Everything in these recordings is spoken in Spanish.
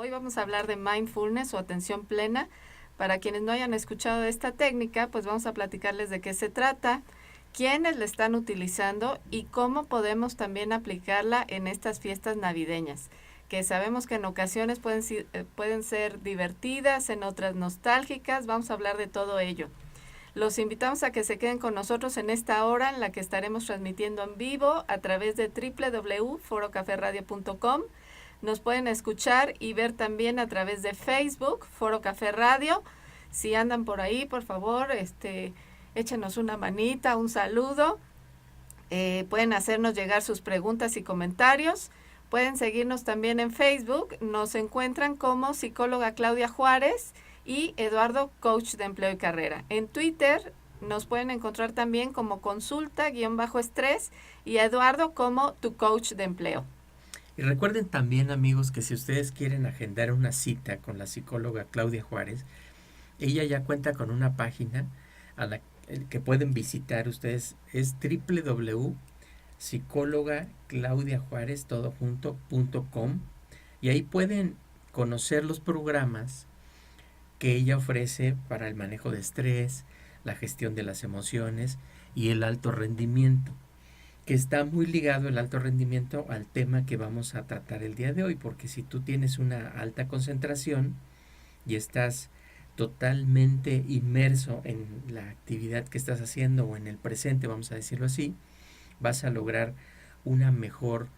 Hoy vamos a hablar de mindfulness o atención plena. Para quienes no hayan escuchado de esta técnica, pues vamos a platicarles de qué se trata, quiénes la están utilizando y cómo podemos también aplicarla en estas fiestas navideñas, que sabemos que en ocasiones pueden ser divertidas, en otras nostálgicas. Vamos a hablar de todo ello. Los invitamos a que se queden con nosotros en esta hora en la que estaremos transmitiendo en vivo a través de www.forocaferradio.com. Nos pueden escuchar y ver también a través de Facebook, Foro Café Radio. Si andan por ahí, por favor, échenos una manita, un saludo. Pueden hacernos llegar sus preguntas y comentarios. Pueden seguirnos también en Facebook. Nos encuentran como psicóloga Claudia Juárez y Eduardo, coach de empleo y carrera. En Twitter nos pueden encontrar también como consulta-estrés y a Eduardo como tu coach de empleo. Y recuerden también, amigos, que si ustedes quieren agendar una cita con la psicóloga Claudia Juárez, ella ya cuenta con una página a la que pueden visitar ustedes. Es www.psicólogaclaudiajuarez.com y ahí pueden conocer los programas que ella ofrece para el manejo de estrés, la gestión de las emociones y el alto rendimiento, que está muy ligado el alto rendimiento al tema que vamos a tratar el día de hoy, porque si tú tienes una alta concentración y estás totalmente inmerso en la actividad que estás haciendo o en el presente, vamos a decirlo así, vas a lograr una mejor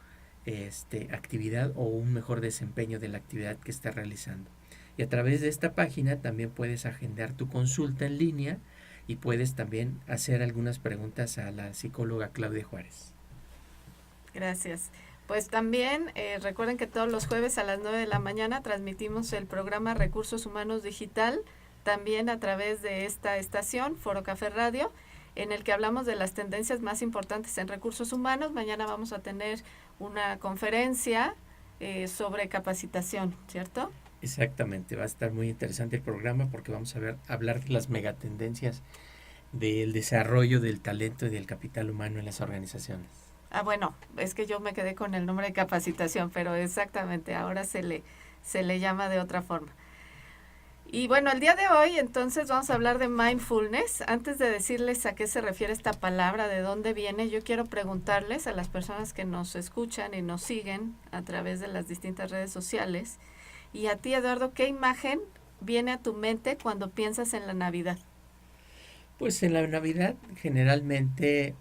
actividad o un mejor desempeño de la actividad que estás realizando. Y a través de esta página también puedes agendar tu consulta en línea y puedes también hacer algunas preguntas a la psicóloga Claudia Juárez. Gracias. Pues también recuerden que todos los jueves a las 9 de la mañana transmitimos el programa Recursos Humanos Digital, también a través de esta estación, Foro Café Radio, en el que hablamos de las tendencias más importantes en recursos humanos. Mañana vamos a tener una conferencia sobre capacitación, ¿cierto? Exactamente, va a estar muy interesante el programa porque vamos a hablar de las megatendencias del desarrollo del talento y del capital humano en las organizaciones. Bueno, es que yo me quedé con el nombre de capacitación, pero exactamente, ahora se le llama de otra forma. Y bueno, el día de hoy entonces vamos a hablar de mindfulness. Antes de decirles a qué se refiere esta palabra, de dónde viene, yo quiero preguntarles a las personas que nos escuchan y nos siguen a través de las distintas redes sociales, y a ti, Eduardo, ¿qué imagen viene a tu mente cuando piensas en la Navidad? Pues en la Navidad generalmente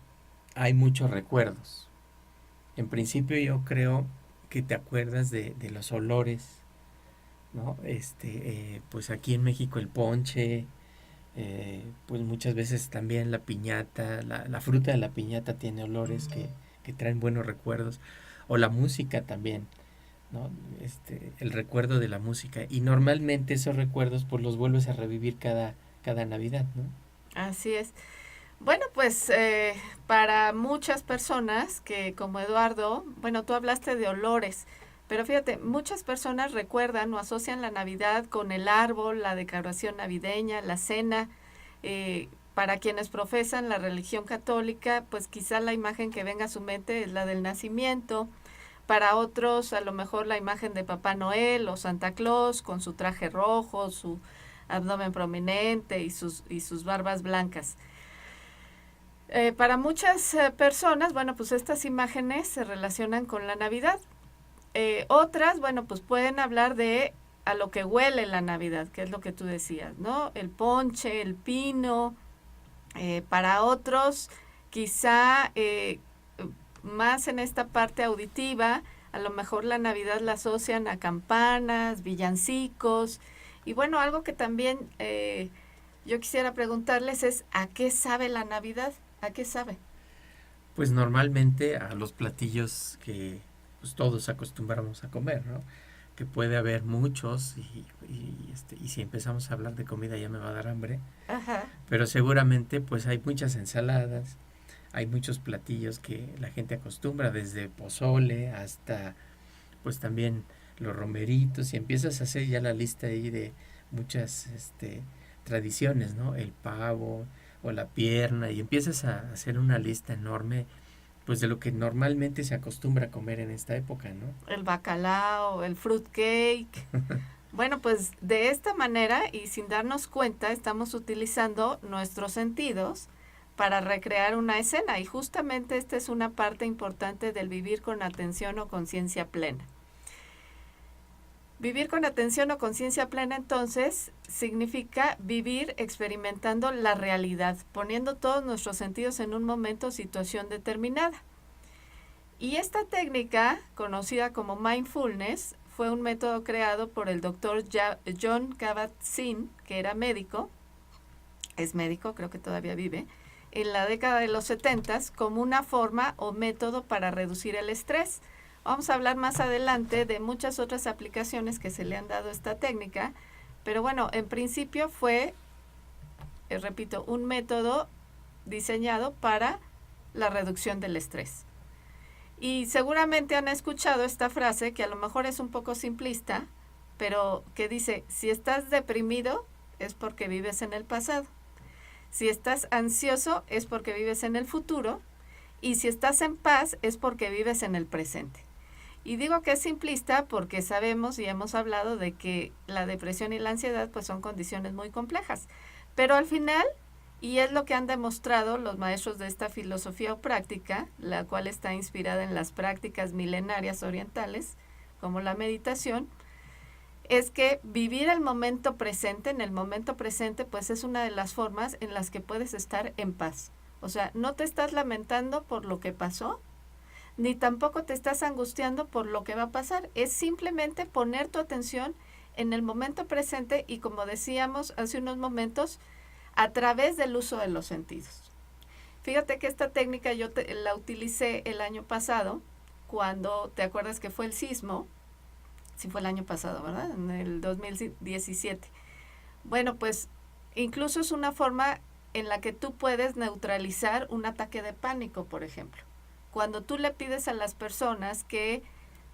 hay muchos recuerdos. En principio yo creo que te acuerdas de los olores, ¿no? Pues aquí en México el ponche, pues muchas veces también la piñata, la fruta de la piñata tiene olores que traen buenos recuerdos, o la música también, ¿no? El recuerdo de la música, y normalmente esos recuerdos pues los vuelves a revivir cada Navidad, ¿no? Así es. Bueno, pues para muchas personas que como Eduardo, bueno, tú hablaste de olores, pero fíjate, muchas personas recuerdan o asocian la Navidad con el árbol, la decoración navideña, la cena. Para quienes profesan la religión católica, pues quizá la imagen que venga a su mente es la del nacimiento. Para otros, a lo mejor la imagen de Papá Noel o Santa Claus con su traje rojo, su abdomen prominente y sus barbas blancas. Para muchas personas, bueno, pues estas imágenes se relacionan con la Navidad. Otras, bueno, pues pueden hablar de a lo que huele la Navidad, que es lo que tú decías, ¿no? El ponche, el pino. Para otros, quizá más en esta parte auditiva, a lo mejor la Navidad la asocian a campanas, villancicos. Y bueno, algo que también yo quisiera preguntarles es, ¿a qué sabe la Navidad? ¿A qué sabe? Pues normalmente a los platillos que pues todos acostumbramos a comer, ¿no? Que puede haber muchos y si empezamos a hablar de comida ya me va a dar hambre, Ajá. pero seguramente pues hay muchas ensaladas, hay muchos platillos que la gente acostumbra, desde pozole hasta pues también los romeritos, y empiezas a hacer ya la lista ahí de muchas tradiciones, ¿no? El pavo o la pierna, y empiezas a hacer una lista enorme pues de lo que normalmente se acostumbra a comer en esta época, ¿no? El bacalao, el fruit cake. Bueno, pues de esta manera y sin darnos cuenta estamos utilizando nuestros sentidos para recrear una escena y justamente esta es una parte importante del vivir con atención o conciencia plena. Vivir con atención o conciencia plena entonces significa vivir experimentando la realidad, poniendo todos nuestros sentidos en un momento o situación determinada. Y esta técnica, conocida como mindfulness, fue un método creado por el doctor John Kabat-Zinn, que era médico, es médico, creo que todavía vive, en la década de los 70 como una forma o método para reducir el estrés. Vamos a hablar más adelante de muchas otras aplicaciones que se le han dado a esta técnica, pero bueno, en principio fue, repito, un método diseñado para la reducción del estrés. Y seguramente han escuchado esta frase que a lo mejor es un poco simplista, pero que dice, si estás deprimido es porque vives en el pasado. Si estás ansioso es porque vives en el futuro. Y si estás en paz es porque vives en el presente. Y digo que es simplista porque sabemos y hemos hablado de que la depresión y la ansiedad pues son condiciones muy complejas. Pero al final, y es lo que han demostrado los maestros de esta filosofía o práctica, la cual está inspirada en las prácticas milenarias orientales, como la meditación, es que vivir el momento presente, en el momento presente, pues es una de las formas en las que puedes estar en paz. O sea, no te estás lamentando por lo que pasó, ni tampoco te estás angustiando por lo que va a pasar. Es simplemente poner tu atención en el momento presente y, como decíamos hace unos momentos, a través del uso de los sentidos. Fíjate que esta técnica yo la utilicé el año pasado, cuando, ¿te acuerdas que fue el sismo? Sí fue el año pasado, ¿verdad? En el 2017. Bueno, pues incluso es una forma en la que tú puedes neutralizar un ataque de pánico, por ejemplo. Cuando tú le pides a las personas que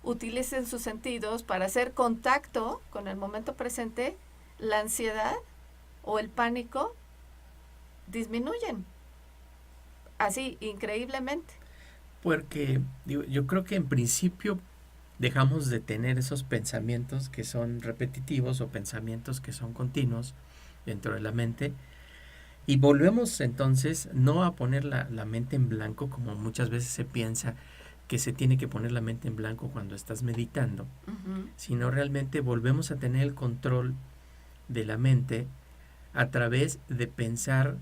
utilicen sus sentidos para hacer contacto con el momento presente, la ansiedad o el pánico disminuyen. Así, increíblemente. Porque yo creo que en principio dejamos de tener esos pensamientos que son repetitivos o pensamientos que son continuos dentro de la mente y volvemos entonces no a poner la mente en blanco como muchas veces se piensa que se tiene que poner la mente en blanco cuando estás meditando, sino realmente volvemos a tener el control de la mente a través de pensar,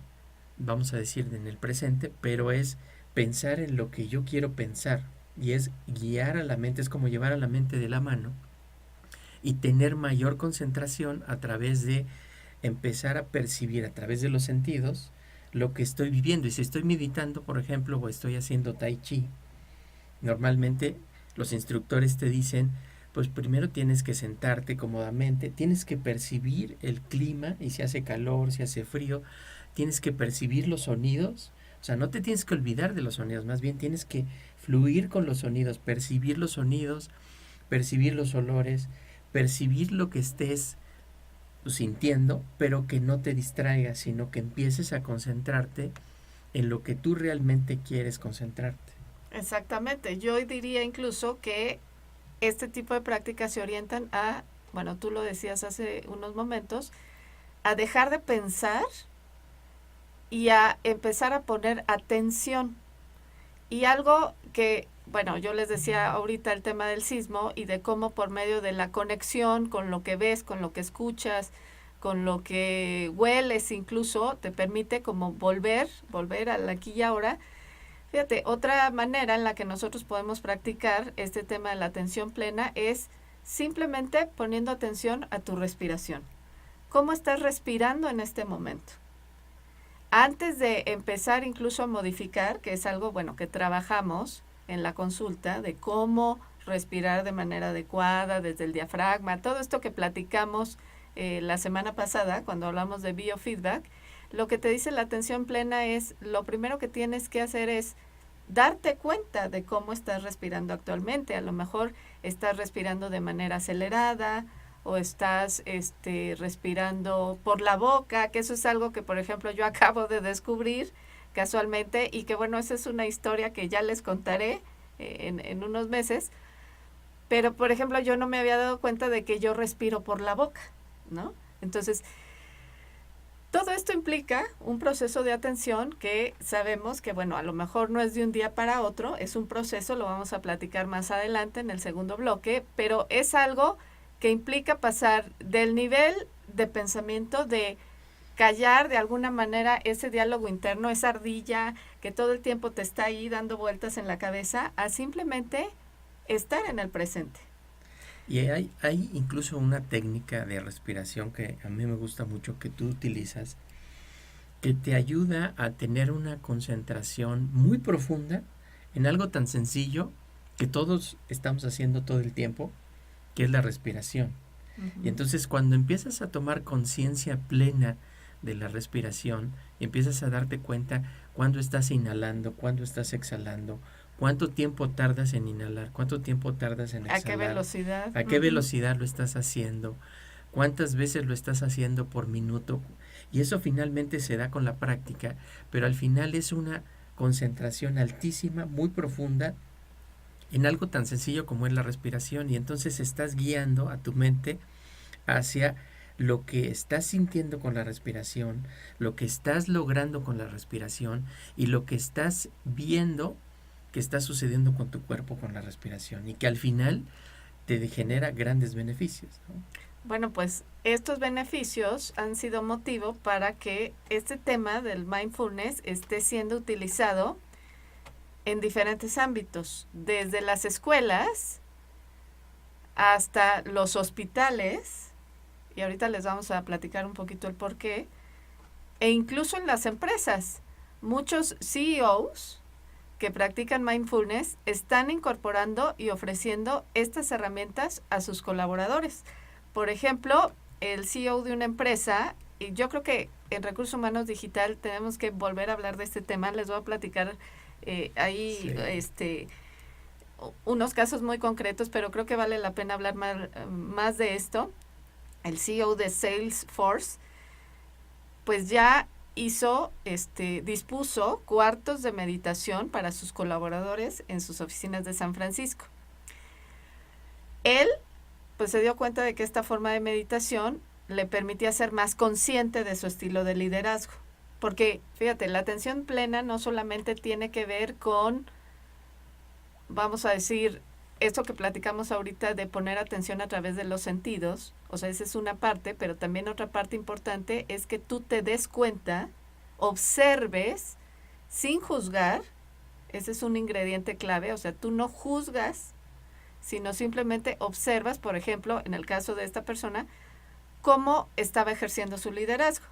vamos a decir en el presente, pero es pensar en lo que yo quiero pensar y es guiar a la mente, es como llevar a la mente de la mano y tener mayor concentración a través de empezar a percibir a través de los sentidos lo que estoy viviendo. Y si estoy meditando, por ejemplo, o estoy haciendo tai chi, normalmente los instructores te dicen, pues primero tienes que sentarte cómodamente, tienes que percibir el clima y si hace calor, si hace frío, tienes que percibir los sonidos. O sea, no te tienes que olvidar de los sonidos, más bien tienes que fluir con los sonidos, percibir los sonidos, percibir los olores, percibir lo que estés sintiendo, pero que no te distraigas, sino que empieces a concentrarte en lo que tú realmente quieres concentrarte. Exactamente. Yo diría incluso que este tipo de prácticas se orientan a, bueno, tú lo decías hace unos momentos, a dejar de pensar y a empezar a poner atención. Y algo que, bueno, yo les decía ahorita el tema del sismo y de cómo por medio de la conexión con lo que ves, con lo que escuchas, con lo que hueles incluso, te permite como volver al aquí y ahora. Fíjate, otra manera en la que nosotros podemos practicar este tema de la atención plena es simplemente poniendo atención a tu respiración. ¿Cómo estás respirando en este momento? Antes de empezar incluso a modificar, que es algo bueno que trabajamos en la consulta, de cómo respirar de manera adecuada desde el diafragma, todo esto que platicamos la semana pasada cuando hablamos de biofeedback, lo que te dice la atención plena es, lo primero que tienes que hacer es darte cuenta de cómo estás respirando actualmente. A lo mejor estás respirando de manera acelerada o estás respirando por la boca, que eso es algo que, por ejemplo, yo acabo de descubrir, casualmente, y que bueno, esa es una historia que ya les contaré en unos meses, pero por ejemplo yo no me había dado cuenta de que yo respiro por la boca, ¿no? Entonces, todo esto implica un proceso de atención que sabemos que, bueno, a lo mejor no es de un día para otro, es un proceso, lo vamos a platicar más adelante en el segundo bloque, pero es algo que implica pasar del nivel de pensamiento de callar de alguna manera ese diálogo interno, esa ardilla que todo el tiempo te está ahí dando vueltas en la cabeza, a simplemente estar en el presente. Y hay incluso una técnica de respiración que a mí me gusta mucho que tú utilizas, que te ayuda a tener una concentración muy profunda en algo tan sencillo que todos estamos haciendo todo el tiempo, que es la respiración. Y entonces cuando empiezas a tomar conciencia plena de la respiración, y empiezas a darte cuenta cuándo estás inhalando, cuándo estás exhalando, cuánto tiempo tardas en inhalar, cuánto tiempo tardas en exhalar, ¿A qué velocidad? a qué velocidad lo estás haciendo, cuántas veces lo estás haciendo por minuto, y eso finalmente se da con la práctica, pero al final es una concentración altísima, muy profunda, en algo tan sencillo como es la respiración, y entonces estás guiando a tu mente hacia lo que estás sintiendo con la respiración, lo que estás logrando con la respiración y lo que estás viendo que está sucediendo con tu cuerpo con la respiración, y que al final te genera grandes beneficios, ¿no? Bueno, pues estos beneficios han sido motivo para que este tema del mindfulness esté siendo utilizado en diferentes ámbitos, desde las escuelas hasta los hospitales, y ahorita les vamos a platicar un poquito el por qué, e incluso en las empresas. Muchos CEOs que practican mindfulness están incorporando y ofreciendo estas herramientas a sus colaboradores. Por ejemplo, el CEO de una empresa, y yo creo que en Recursos Humanos Digital tenemos que volver a hablar de este tema, les voy a platicar Sí. Unos casos muy concretos, pero creo que vale la pena hablar más de esto. El CEO de Salesforce, pues ya dispuso cuartos de meditación para sus colaboradores en sus oficinas de San Francisco. Él, pues se dio cuenta de que esta forma de meditación le permitía ser más consciente de su estilo de liderazgo. Porque, fíjate, la atención plena no solamente tiene que ver con, vamos a decir, esto que platicamos ahorita de poner atención a través de los sentidos, o sea, esa es una parte, pero también otra parte importante es que tú te des cuenta, observes, sin juzgar, ese es un ingrediente clave, o sea, tú no juzgas, sino simplemente observas, por ejemplo, en el caso de esta persona, cómo estaba ejerciendo su liderazgo.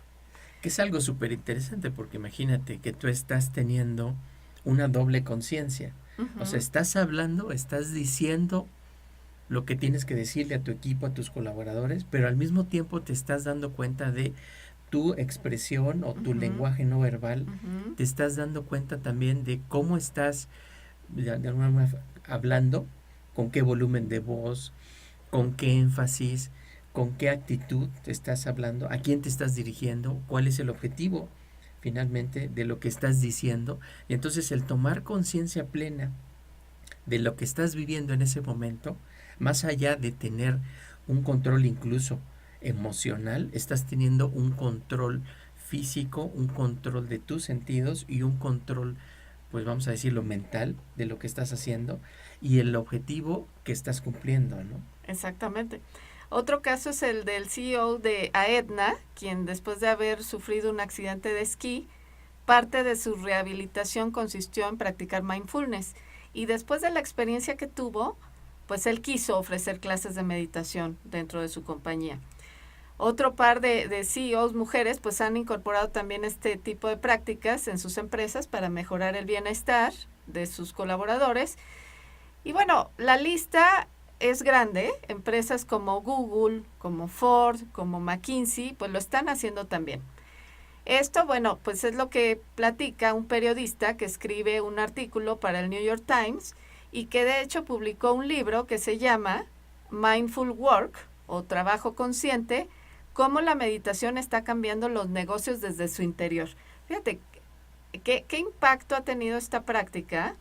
Que es algo súper interesante, porque imagínate que tú estás teniendo una doble conciencia. O sea, estás hablando, estás diciendo lo que tienes que decirle a tu equipo, a tus colaboradores, pero al mismo tiempo te estás dando cuenta de tu expresión o tu lenguaje no verbal, te estás dando cuenta también de cómo estás de alguna manera hablando, con qué volumen de voz, con qué énfasis, con qué actitud te estás hablando, a quién te estás dirigiendo, cuál es el objetivo finalmente de lo que estás diciendo. Y entonces el tomar conciencia plena de lo que estás viviendo en ese momento, más allá de tener un control incluso emocional, estás teniendo un control físico, un control de tus sentidos y un control, pues vamos a decirlo, mental de lo que estás haciendo y el objetivo que estás cumpliendo, ¿no? Exactamente. Otro caso es el del CEO de Aetna, quien después de haber sufrido un accidente de esquí, parte de su rehabilitación consistió en practicar mindfulness. Y después de la experiencia que tuvo, pues él quiso ofrecer clases de meditación dentro de su compañía. Otro par de CEOs mujeres pues han incorporado también este tipo de prácticas en sus empresas para mejorar el bienestar de sus colaboradores. Y bueno, la lista es grande. Empresas como Google, como Ford, como McKinsey, pues lo están haciendo también. Esto, bueno, pues es lo que platica un periodista que escribe un artículo para el New York Times y que de hecho publicó un libro que se llama Mindful Work o Trabajo Consciente, cómo la meditación está cambiando los negocios desde su interior. Fíjate, ¿qué impacto ha tenido esta práctica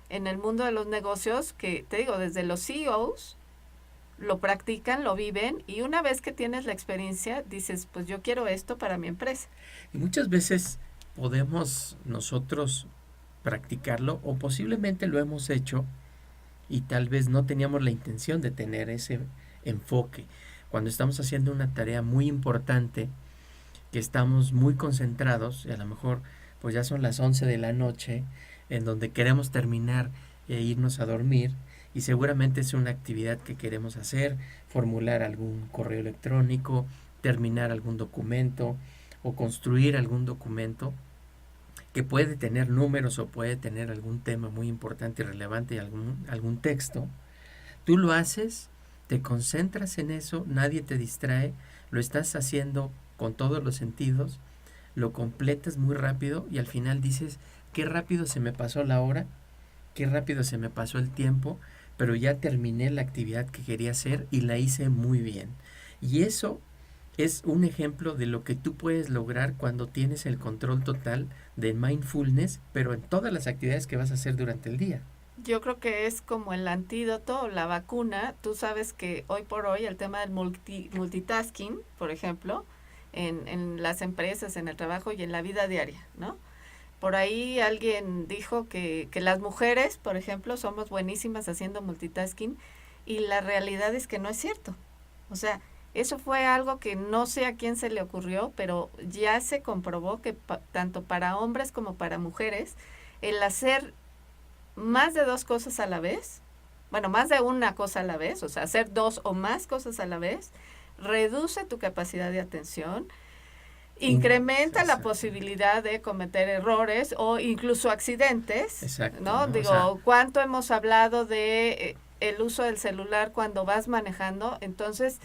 en el mundo de los negocios? Que te digo, desde los CEOs lo practican, lo viven, y una vez que tienes la experiencia, dices, pues yo quiero esto para mi empresa. Y muchas veces podemos nosotros practicarlo o posiblemente lo hemos hecho y tal vez no teníamos la intención de tener ese enfoque. Cuando estamos haciendo una tarea muy importante, que estamos muy concentrados y a lo mejor pues ya son las 11 de la noche en donde queremos terminar e irnos a dormir y seguramente es una actividad que queremos hacer, formular algún correo electrónico, terminar algún documento o construir algún documento que puede tener números o puede tener algún tema muy importante y relevante y algún texto. Tú lo haces, te concentras en eso, nadie te distrae, lo estás haciendo con todos los sentidos, lo completas muy rápido y al final dices, qué rápido se me pasó la hora, qué rápido se me pasó el tiempo, pero ya terminé la actividad que quería hacer y la hice muy bien. Y eso es un ejemplo de lo que tú puedes lograr cuando tienes el control total de mindfulness, pero en todas las actividades que vas a hacer durante el día. Yo creo que es como el antídoto, la vacuna. Tú sabes que hoy por hoy el tema del multitasking, por ejemplo, en las empresas, en el trabajo y en la vida diaria, ¿no? Por ahí alguien dijo que las mujeres, por ejemplo, somos buenísimas haciendo multitasking, y la realidad es que no es cierto. O sea, eso fue algo que no sé a quién se le ocurrió, pero ya se comprobó que tanto para hombres como para mujeres, el hacer más de dos cosas a la vez, bueno, más de una cosa a la vez, o sea, hacer dos o más cosas a la vez, reduce tu capacidad de atención, incrementa la posibilidad de cometer errores o incluso accidentes. Exacto, ¿no? ¿no? Digo, O sea, ¿cuánto hemos hablado de el uso del celular cuando vas manejando? Entonces,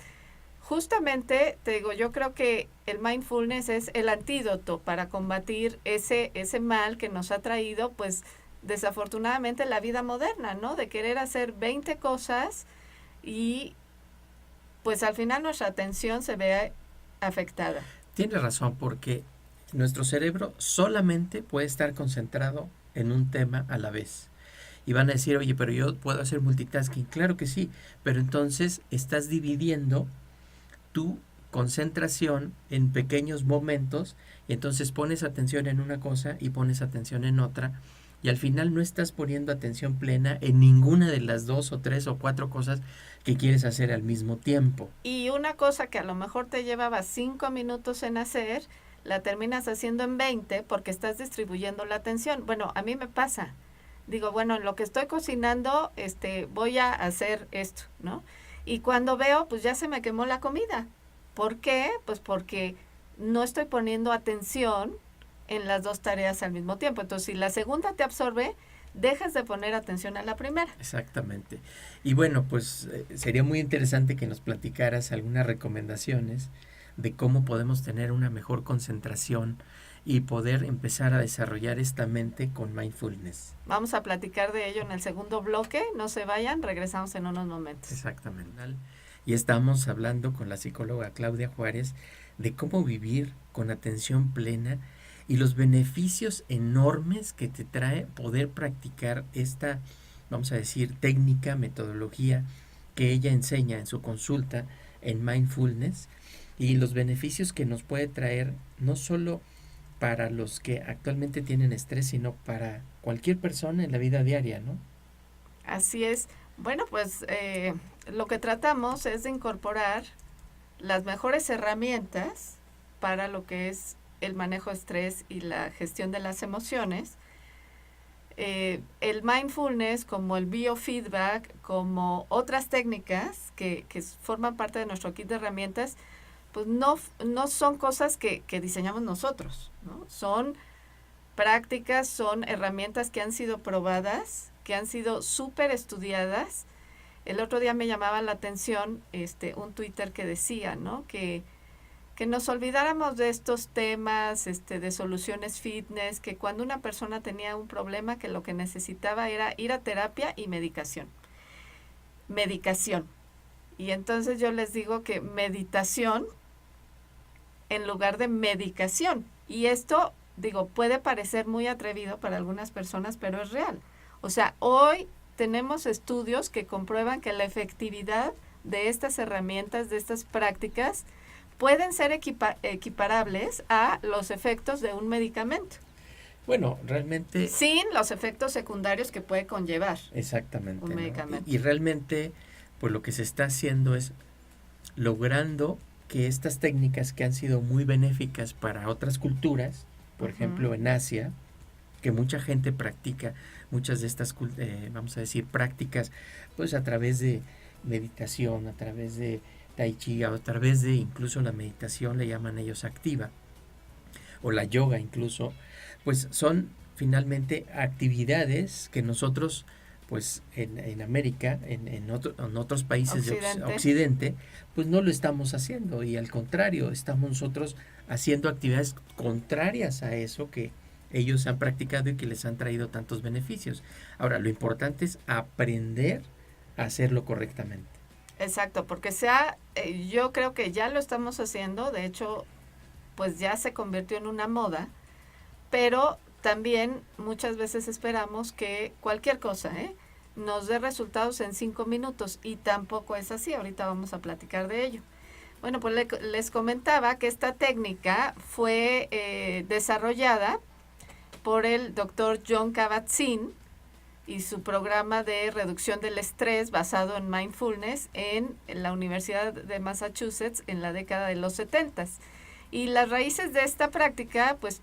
justamente, te digo, yo creo que el mindfulness es el antídoto para combatir ese mal que nos ha traído, pues, desafortunadamente la vida moderna, ¿no? De querer hacer 20 cosas y, pues, al final nuestra atención se ve afectada. tienes razón, porque nuestro cerebro solamente puede estar concentrado en un tema a la vez. Y van a decir, oye, pero yo puedo hacer multitasking. Claro que sí, pero entonces estás dividiendo tu concentración en pequeños momentos y entonces pones atención en una cosa y pones atención en otra y al final no estás poniendo atención plena en ninguna de las 2 o 3 o 4 cosas que quieres hacer al mismo tiempo. Y una cosa que a lo mejor te llevaba 5 minutos en hacer, la terminas haciendo en 20 porque estás distribuyendo la atención. Bueno, a mí me pasa. Digo, bueno, en lo que estoy cocinando, voy a hacer esto, ¿no? Y cuando veo, pues ya se me quemó la comida. ¿Por qué? Pues porque no estoy poniendo atención en las dos tareas al mismo tiempo. Entonces, si la segunda te absorbe, dejas de poner atención a la primera. Exactamente. Y bueno, pues sería muy interesante que nos platicaras algunas recomendaciones de cómo podemos tener una mejor concentración y poder empezar a desarrollar esta mente con mindfulness. Vamos a platicar de ello en el segundo bloque. No se vayan, regresamos en unos momentos. Exactamente. Y estamos hablando con la psicóloga Claudia Juárez de cómo vivir con atención plena y los beneficios enormes que te trae poder practicar esta, vamos a decir, técnica, metodología que ella enseña en su consulta en mindfulness y los beneficios que nos puede traer no solo para los que actualmente tienen estrés, sino para cualquier persona en la vida diaria, ¿no? Así es. Bueno, pues lo que tratamos es de incorporar las mejores herramientas para lo que es el manejo de estrés y la gestión de las emociones. El mindfulness, como el biofeedback, como otras técnicas que forman parte de nuestro kit de herramientas, pues no son cosas que diseñamos nosotros, ¿no? Son prácticas, son herramientas que han sido probadas, que han sido súper estudiadas. El otro día me llamaba la atención un Twitter que decía, ¿no? Que nos olvidáramos de estos temas, de soluciones fitness, que cuando una persona tenía un problema, que lo que necesitaba era ir a terapia y medicación. Medicación. Y entonces yo les digo que meditación en lugar de medicación. Y esto digo, puede parecer muy atrevido para algunas personas, pero es real. O sea, hoy tenemos estudios que comprueban que la efectividad de estas herramientas, de estas prácticas, pueden ser equiparables a los efectos de un medicamento. Bueno, realmente... Sin los efectos secundarios que puede conllevar. Exactamente. Un medicamento. Y realmente, pues lo que se está haciendo es logrando que estas técnicas que han sido muy benéficas para otras culturas, por ejemplo en Asia, que mucha gente practica muchas de estas, vamos a decir, prácticas, pues a través de meditación, a través de tai chi, a través de incluso la meditación, le llaman ellos activa, o la yoga incluso, pues son finalmente actividades que nosotros, pues en América, en otros países de Occidente, pues no lo estamos haciendo, y al contrario, estamos nosotros haciendo actividades contrarias a eso que ellos han practicado y que les han traído tantos beneficios. Ahora, lo importante es aprender a hacerlo correctamente. Exacto, porque yo creo que ya lo estamos haciendo, de hecho, pues ya se convirtió en una moda, pero también muchas veces esperamos que cualquier cosa, nos dé resultados en 5 minutos, y tampoco es así. Ahorita vamos a platicar de ello. Bueno, pues les comentaba que esta técnica fue desarrollada por el doctor Jon Kabat-Zinn y su programa de reducción del estrés basado en mindfulness en la Universidad de Massachusetts en la década de los 70. Y las raíces de esta práctica, pues,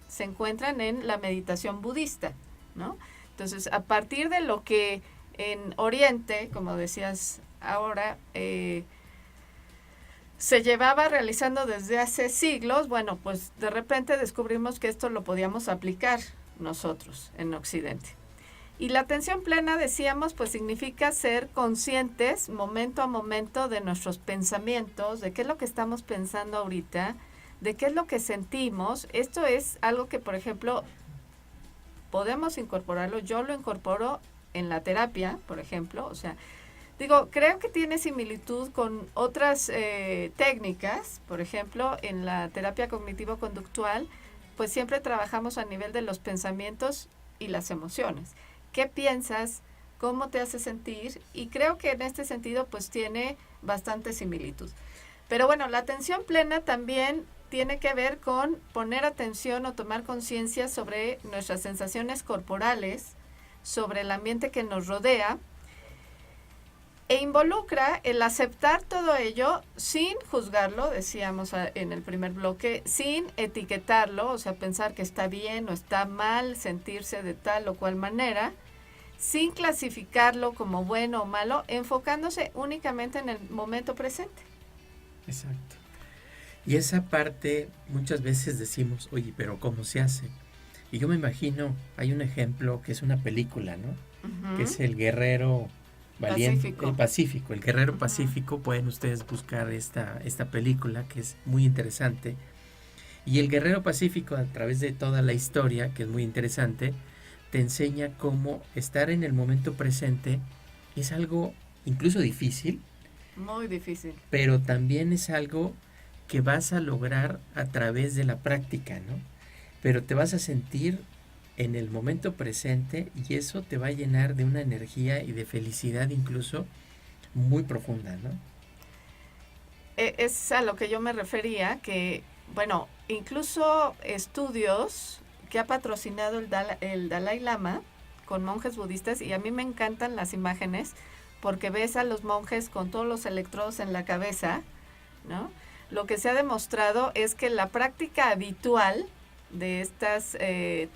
se encuentran en la meditación budista, ¿no? Entonces, a partir de lo que en Oriente, como decías ahora, se llevaba realizando desde hace siglos, bueno, pues de repente descubrimos que esto lo podíamos aplicar nosotros en Occidente. Y la atención plena, decíamos, pues significa ser conscientes momento a momento de nuestros pensamientos, de qué es lo que estamos pensando ahorita, de qué es lo que sentimos. Esto es algo que, por ejemplo, podemos incorporarlo. Yo lo incorporo en la terapia, por ejemplo. O sea, digo, creo que tiene similitud con otras técnicas. Por ejemplo, en la terapia cognitivo-conductual, pues siempre trabajamos a nivel de los pensamientos y las emociones. ¿Qué piensas? ¿Cómo te hace sentir? Y creo que en este sentido, pues tiene bastante similitud. Pero bueno, la atención plena también tiene que ver con poner atención o tomar conciencia sobre nuestras sensaciones corporales, sobre el ambiente que nos rodea, e involucra el aceptar todo ello sin juzgarlo, decíamos en el primer bloque, sin etiquetarlo, o sea, pensar que está bien o está mal sentirse de tal o cual manera, sin clasificarlo como bueno o malo, enfocándose únicamente en el momento presente. Exacto. Y esa parte muchas veces decimos, oye, pero ¿cómo se hace? Y yo me imagino, hay un ejemplo que es una película, ¿no? Que es El Guerrero Valiente, Pacífico, El Guerrero Pacífico. Pueden ustedes buscar esta película, que es muy interesante. Y El Guerrero Pacífico, a través de toda la historia, que es muy interesante, te enseña cómo estar en el momento presente es algo incluso difícil. Muy difícil. Pero también es algo que vas a lograr a través de la práctica, ¿no? Pero te vas a sentir en el momento presente, y eso te va a llenar de una energía y de felicidad incluso muy profunda, ¿no? Es a lo que yo me refería, que, bueno, incluso estudios que ha patrocinado el Dalai Lama con monjes budistas, y a mí me encantan las imágenes porque ves a los monjes con todos los electrodos en la cabeza, ¿no? Lo que se ha demostrado es que la práctica habitual de estas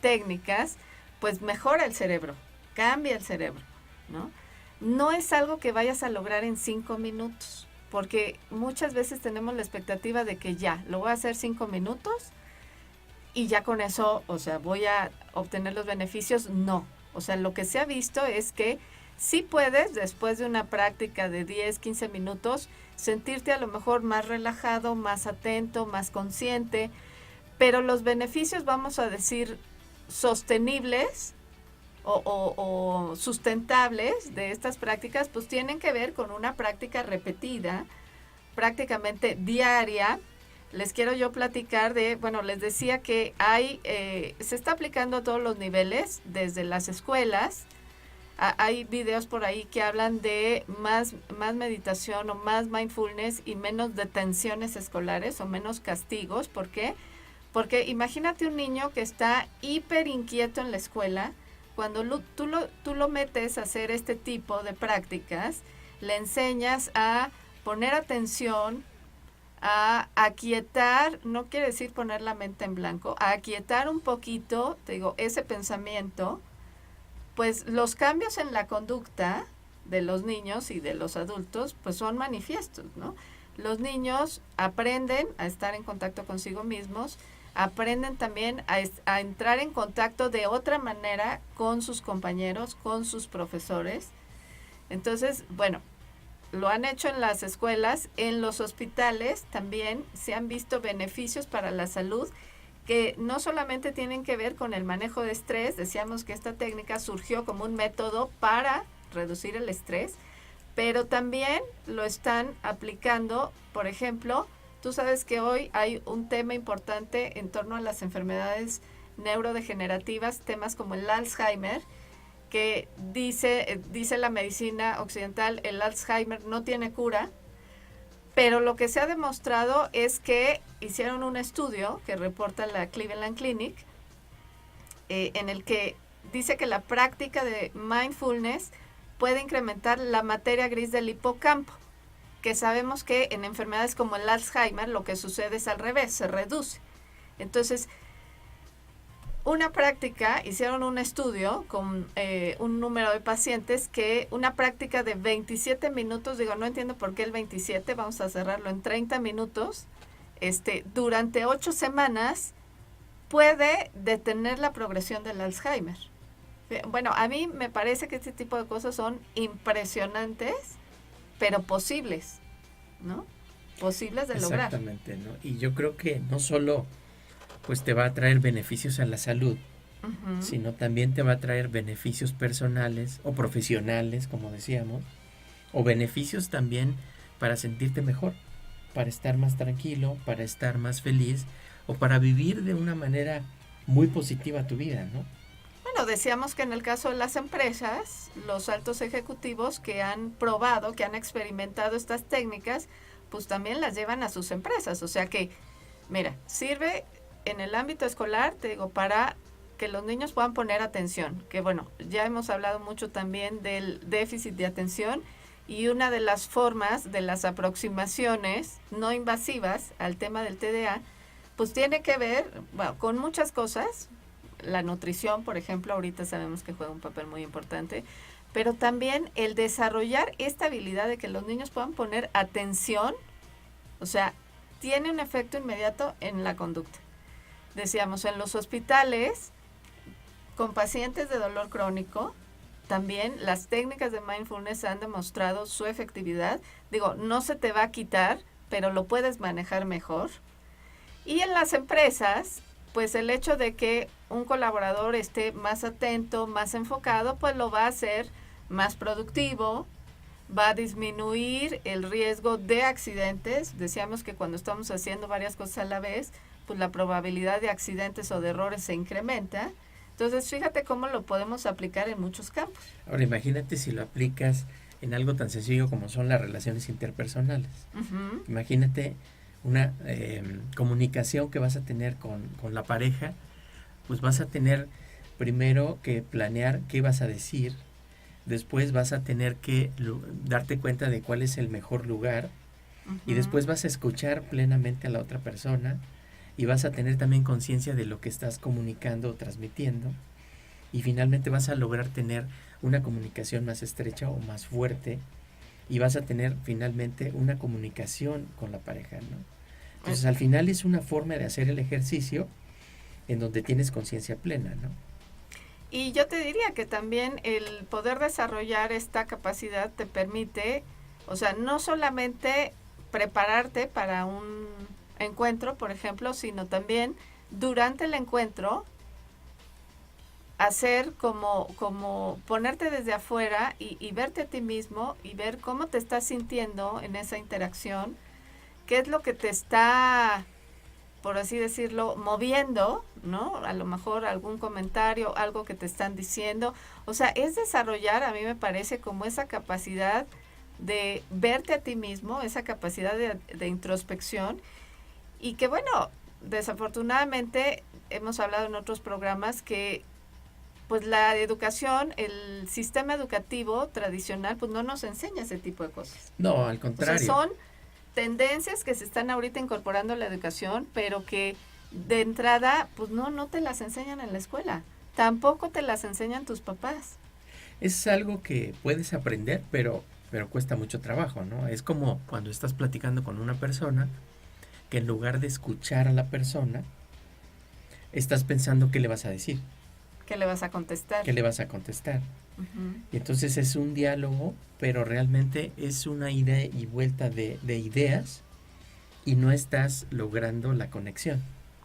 técnicas, pues mejora el cerebro, cambia el cerebro, ¿no? No es algo que vayas a lograr en 5 minutos, porque muchas veces tenemos la expectativa de que ya, lo voy a hacer 5 minutos y ya con eso, o sea, voy a obtener los beneficios. No, o sea, lo que se ha visto es que sí puedes, después de una práctica de 10, 15 minutos, sentirte a lo mejor más relajado, más atento, más consciente, pero los beneficios, vamos a decir, sostenibles o sustentables de estas prácticas, pues tienen que ver con una práctica repetida, prácticamente diaria, les quiero yo platicar de, bueno, les decía que se está aplicando a todos los niveles, desde las escuelas. Hay videos por ahí que hablan de más meditación o más mindfulness y menos detenciones escolares o menos castigos. ¿Por qué? Porque imagínate un niño que está hiper inquieto en la escuela, cuando tú lo metes a hacer este tipo de prácticas, le enseñas a poner atención, a aquietar, no quiere decir poner la mente en blanco, a aquietar un poquito, te digo, ese pensamiento, pues los cambios en la conducta de los niños y de los adultos, pues son manifiestos, ¿no? Los niños aprenden a estar en contacto consigo mismos, aprenden también a entrar en contacto de otra manera con sus compañeros, con sus profesores. Entonces, bueno, lo han hecho en las escuelas, en los hospitales también se han visto beneficios para la salud que no solamente tienen que ver con el manejo de estrés. Decíamos que esta técnica surgió como un método para reducir el estrés, pero también lo están aplicando, por ejemplo, tú sabes que hoy hay un tema importante en torno a las enfermedades neurodegenerativas, temas como el Alzheimer, que dice la medicina occidental, el Alzheimer no tiene cura, pero lo que se ha demostrado es que hicieron un estudio que reporta la Cleveland Clinic, en el que dice que la práctica de mindfulness puede incrementar la materia gris del hipocampo, que sabemos que en enfermedades como el Alzheimer lo que sucede es al revés, se reduce. Entonces, una práctica, hicieron un estudio con un número de pacientes, que una práctica de 27 minutos, digo, no entiendo por qué el 27, vamos a cerrarlo en 30 minutos, durante 8 semanas puede detener la progresión del Alzheimer. Bueno, a mí me parece que este tipo de cosas son impresionantes, pero posibles, ¿no? Posibles de lograr. Exactamente, ¿no? Y yo creo que no solo pues te va a traer beneficios a la salud, Uh-huh. sino también te va a traer beneficios personales o profesionales, como decíamos, o beneficios también para sentirte mejor, para estar más tranquilo, para estar más feliz o para vivir de una manera muy positiva tu vida, ¿no? Bueno, decíamos que en el caso de las empresas, los altos ejecutivos que han probado, que han experimentado estas técnicas, pues también las llevan a sus empresas. O sea que, mira, sirve en el ámbito escolar, te digo, para que los niños puedan poner atención, que bueno, ya hemos hablado mucho también del déficit de atención, y una de las formas de las aproximaciones no invasivas al tema del TDA, pues tiene que ver, bueno, con muchas cosas. La nutrición, por ejemplo, ahorita sabemos que juega un papel muy importante, pero también el desarrollar esta habilidad de que los niños puedan poner atención, o sea, tiene un efecto inmediato en la conducta. Decíamos, en los hospitales, con pacientes de dolor crónico, también las técnicas de mindfulness han demostrado su efectividad. Digo, no se te va a quitar, pero lo puedes manejar mejor. Y en las empresas, pues el hecho de que un colaborador esté más atento, más enfocado, pues lo va a hacer más productivo, va a disminuir el riesgo de accidentes. Decíamos que cuando estamos haciendo varias cosas a la vez, pues la probabilidad de accidentes o de errores se incrementa. Entonces, fíjate cómo lo podemos aplicar en muchos campos. Ahora, imagínate si lo aplicas en algo tan sencillo como son las relaciones interpersonales. Uh-huh. Imagínate una comunicación que vas a tener con la pareja, pues vas a tener primero que planear qué vas a decir, después vas a tener que darte cuenta de cuál es el mejor lugar, uh-huh, y después vas a escuchar plenamente a la otra persona y vas a tener también conciencia de lo que estás comunicando o transmitiendo, y finalmente vas a lograr tener una comunicación más estrecha o más fuerte, y vas a tener finalmente una comunicación con la pareja, ¿no? Entonces, al final es una forma de hacer el ejercicio en donde tienes conciencia plena, ¿no? Y yo te diría que también el poder desarrollar esta capacidad te permite, o sea, no solamente prepararte para un encuentro, por ejemplo, sino también durante el encuentro hacer como ponerte desde afuera y verte a ti mismo y ver cómo te estás sintiendo en esa interacción, qué es lo que te está por así decirlo, moviendo, ¿no? A lo mejor algún comentario, algo que te están diciendo. O sea, es desarrollar, a mí me parece, como esa capacidad de verte a ti mismo, esa capacidad de introspección, y que bueno, desafortunadamente hemos hablado en otros programas que pues la educación, el sistema educativo tradicional, pues no nos enseña ese tipo de cosas. No, al O contrario. sea, son tendencias que se están ahorita incorporando a la educación, pero que de entrada, pues no te las enseñan en la escuela. Tampoco te las enseñan tus papás. Es algo que puedes aprender, pero cuesta mucho trabajo, ¿no? Es como cuando estás platicando con una persona que en lugar de escuchar a la persona, estás pensando qué le vas a decir, ¿Qué le vas a contestar? qué le vas a contestar. Uh-huh. Y entonces es un diálogo, pero realmente es una ida y vuelta de ideas y no estás logrando la conexión.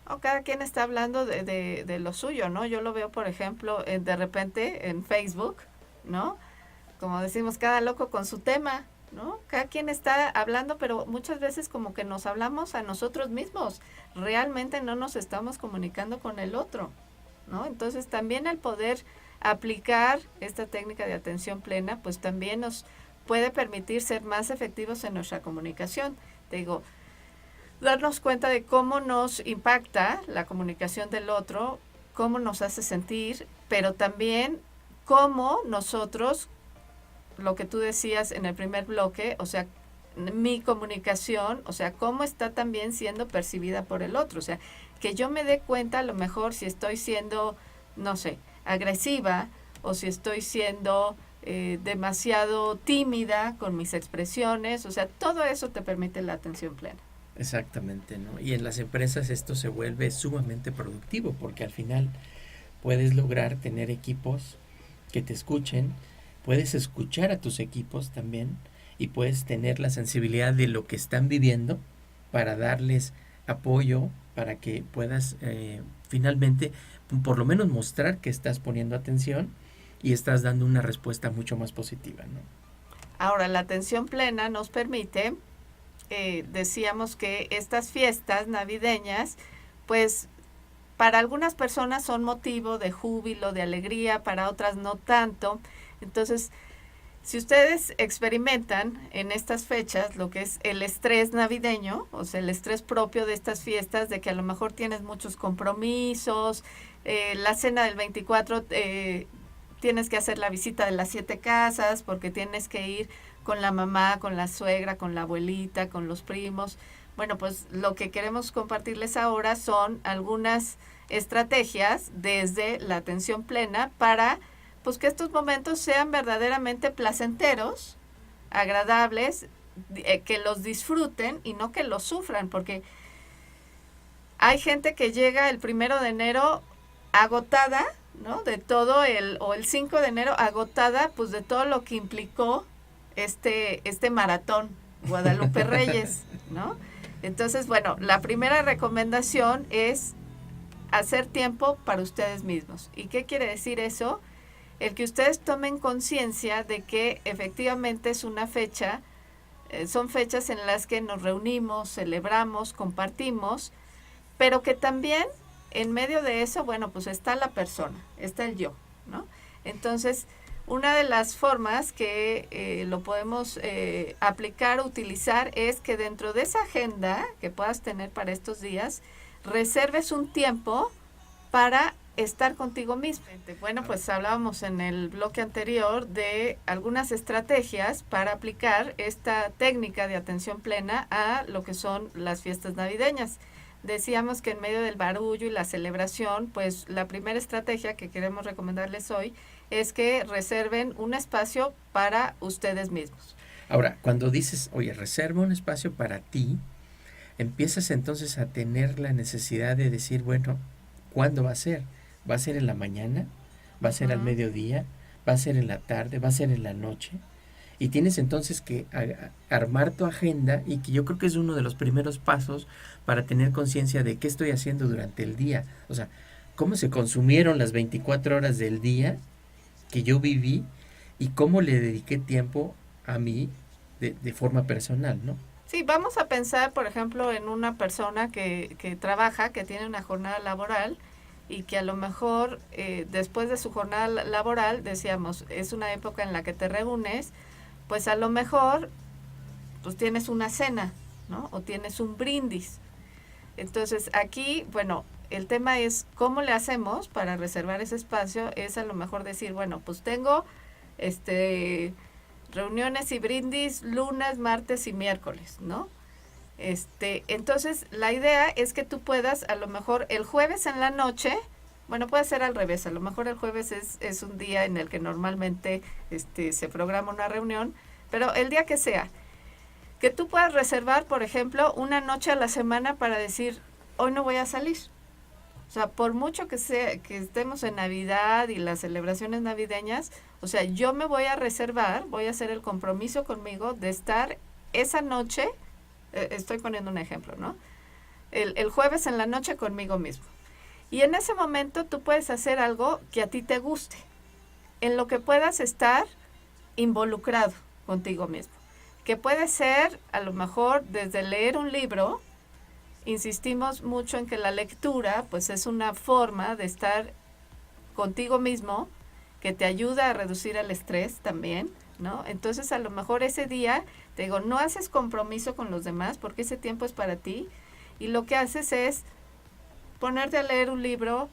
O cada quien está hablando de lo suyo, ¿no? Yo lo veo, por ejemplo, de repente en Facebook, ¿no? Como decimos, cada loco con su tema, ¿no? Cada quien está hablando, pero muchas veces como que nos hablamos a nosotros mismos. Realmente no nos estamos comunicando con el otro, ¿no? Entonces también el poder aplicar esta técnica de atención plena, pues también nos puede permitir ser más efectivos en nuestra comunicación. Te digo, darnos cuenta de cómo nos impacta la comunicación del otro, cómo nos hace sentir, pero también cómo nosotros, lo que tú decías en el primer bloque, o sea, mi comunicación, o sea, cómo está también siendo percibida por el otro, o sea, que yo me dé cuenta a lo mejor si estoy siendo, no sé, agresiva o si estoy siendo demasiado tímida con mis expresiones, o sea, todo eso te permite la atención plena. Exactamente, ¿no? Y en las empresas esto se vuelve sumamente productivo porque al final puedes lograr tener equipos que te escuchen, puedes escuchar a tus equipos también y puedes tener la sensibilidad de lo que están viviendo para darles apoyo, para que puedas finalmente por lo menos mostrar que estás poniendo atención y estás dando una respuesta mucho más positiva, ¿no? Ahora, la atención plena nos permite, decíamos que estas fiestas navideñas, pues para algunas personas son motivo de júbilo, de alegría, para otras no tanto. Entonces, si ustedes experimentan en estas fechas lo que es el estrés navideño, o sea, el estrés propio de estas fiestas, de que a lo mejor tienes muchos compromisos, la cena del 24, tienes que hacer la visita de las 7 casas, porque tienes que ir con la mamá, con la suegra, con la abuelita, con los primos. Bueno, pues lo que queremos compartirles ahora son algunas estrategias desde la atención plena para pues que estos momentos sean verdaderamente placenteros, agradables, que los disfruten y no que los sufran, porque hay gente que llega el 1 de enero agotada, ¿no? De todo o el 5 de enero agotada, pues de todo lo que implicó este maratón Guadalupe Reyes, ¿no? Entonces, bueno, la primera recomendación es hacer tiempo para ustedes mismos. ¿Y qué quiere decir eso? El que ustedes tomen conciencia de que efectivamente es una fecha, son fechas en las que nos reunimos, celebramos, compartimos, pero que también en medio de eso, bueno, pues está la persona, está el yo, ¿no? Entonces, una de las formas que lo podemos aplicar, utilizar, es que dentro de esa agenda que puedas tener para estos días, reserves un tiempo para estar contigo mismo. Bueno, pues hablábamos en el bloque anterior de algunas estrategias para aplicar esta técnica de atención plena a lo que son las fiestas navideñas. Decíamos que en medio del barullo y la celebración, pues la primera estrategia que queremos recomendarles hoy es que reserven un espacio para ustedes mismos. Ahora, cuando dices, oye, reserva un espacio para ti, empiezas entonces a tener la necesidad de decir, bueno, ¿cuándo va a ser? ¿Va a ser en la mañana? ¿Va a ser al mediodía? ¿Va a ser en la tarde? ¿Va a ser en la noche? Y tienes entonces que armar tu agenda, y que yo creo que es uno de los primeros pasos para tener conciencia de qué estoy haciendo durante el día. O sea, cómo se consumieron las 24 horas del día que yo viví y cómo le dediqué tiempo a mí de forma personal, ¿no? Sí, vamos a pensar, por ejemplo, en una persona que trabaja, que tiene una jornada laboral y que a lo mejor después de su jornada laboral, decíamos, es una época en la que te reúnes, pues a lo mejor pues tienes una cena, ¿no? O tienes un brindis. Entonces aquí, bueno, el tema es cómo le hacemos para reservar ese espacio, es a lo mejor decir, bueno, pues tengo reuniones y brindis lunes, martes y miércoles, ¿no? Entonces la idea es que tú puedas a lo mejor el jueves en la noche, bueno, puede ser al revés, a lo mejor el jueves es un día en el que normalmente se programa una reunión, pero el día que sea, que tú puedas reservar, por ejemplo, una noche a la semana para decir, hoy no voy a salir. O sea, por mucho que estemos en Navidad y las celebraciones navideñas, o sea, yo me voy a reservar, voy a hacer el compromiso conmigo de estar esa noche, estoy poniendo un ejemplo, ¿no? El jueves en la noche conmigo mismo. Y en ese momento tú puedes hacer algo que a ti te guste, en lo que puedas estar involucrado contigo mismo. Que puede ser, a lo mejor, desde leer un libro. Insistimos mucho en que la lectura, pues es una forma de estar contigo mismo, que te ayuda a reducir el estrés también, ¿no? Entonces, a lo mejor ese día, te digo, no haces compromiso con los demás, porque ese tiempo es para ti, y lo que haces es ponerte a leer un libro,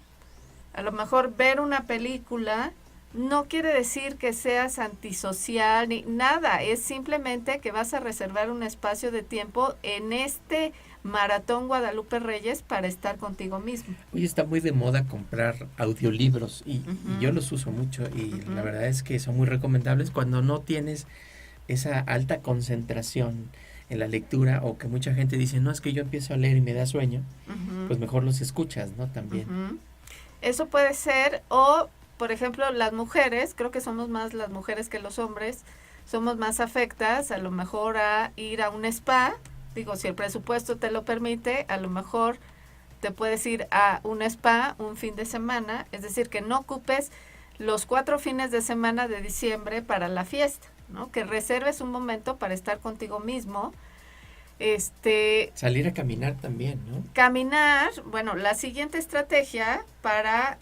a lo mejor ver una película. No quiere decir que seas antisocial ni nada, es simplemente que vas a reservar un espacio de tiempo en este Maratón Guadalupe Reyes para estar contigo mismo. Hoy está muy de moda comprar audiolibros y Uh-huh. yo los uso mucho y Uh-huh. la verdad es que son muy recomendables cuando no tienes esa alta concentración en la lectura o que mucha gente dice, no, es que yo empiezo a leer y me da sueño, Uh-huh. pues mejor los escuchas, ¿no? También. Uh-huh. Eso puede ser, o por ejemplo las mujeres, creo que somos más las mujeres que los hombres, somos más afectas a lo mejor a ir a un spa. Digo, si el presupuesto te lo permite, a lo mejor te puedes ir a un spa un fin de semana, es decir, que no ocupes los 4 fines de semana de diciembre para la fiesta, ¿no? Que reserves un momento para estar contigo mismo. Salir a caminar también, ¿no? Caminar, bueno, la siguiente estrategia para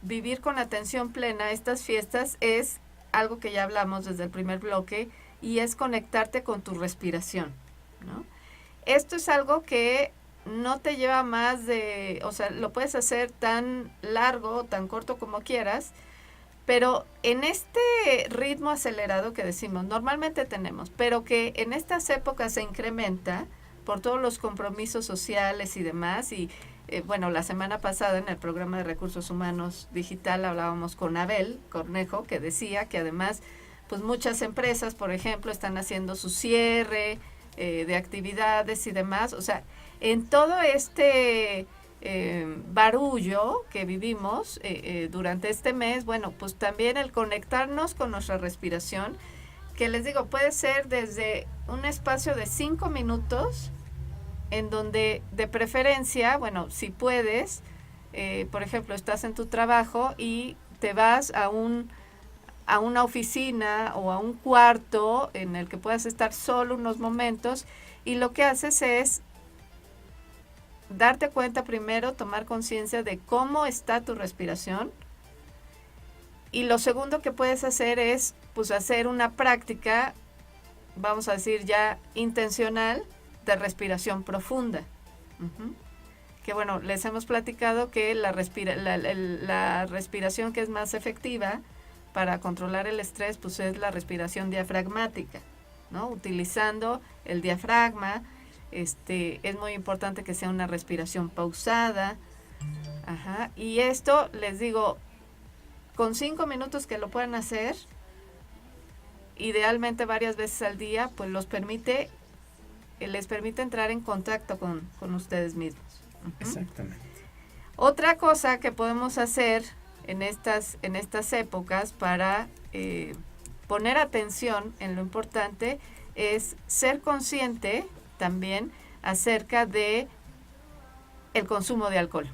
vivir con atención plena estas fiestas es algo que ya hablamos desde el primer bloque, y es conectarte con tu respiración, ¿no? Esto es algo que no te lleva más de, o sea, lo puedes hacer tan largo o tan corto como quieras, pero en este ritmo acelerado que decimos, normalmente tenemos, pero que en estas épocas se incrementa por todos los compromisos sociales y demás, y bueno, la semana pasada en el programa de Recursos Humanos Digital hablábamos con Abel Cornejo, que decía que además, pues muchas empresas, por ejemplo, están haciendo su cierre de actividades y demás, o sea, en todo este barullo que vivimos durante este mes, bueno, pues también el conectarnos con nuestra respiración, que les digo, puede ser desde un espacio de 5 minutos, en donde de preferencia, bueno, si puedes, por ejemplo, estás en tu trabajo y te vas a una oficina o a un cuarto en el que puedas estar solo unos momentos, y lo que haces es darte cuenta primero, tomar conciencia de cómo está tu respiración, y lo segundo que puedes hacer es pues hacer una práctica, vamos a decir ya intencional, de respiración profunda. Uh-huh. Que bueno, les hemos platicado que la respiración que es más efectiva para controlar el estrés, pues es la respiración diafragmática, ¿no? Utilizando el diafragma. Es muy importante que sea una respiración pausada. Ajá. Y esto, les digo, con 5 minutos que lo puedan hacer, idealmente varias veces al día, pues les permite entrar en contacto con ustedes mismos. Uh-huh. Exactamente. Otra cosa que podemos hacer en estas épocas para poner atención en lo importante es ser consciente también acerca de el consumo de alcohol.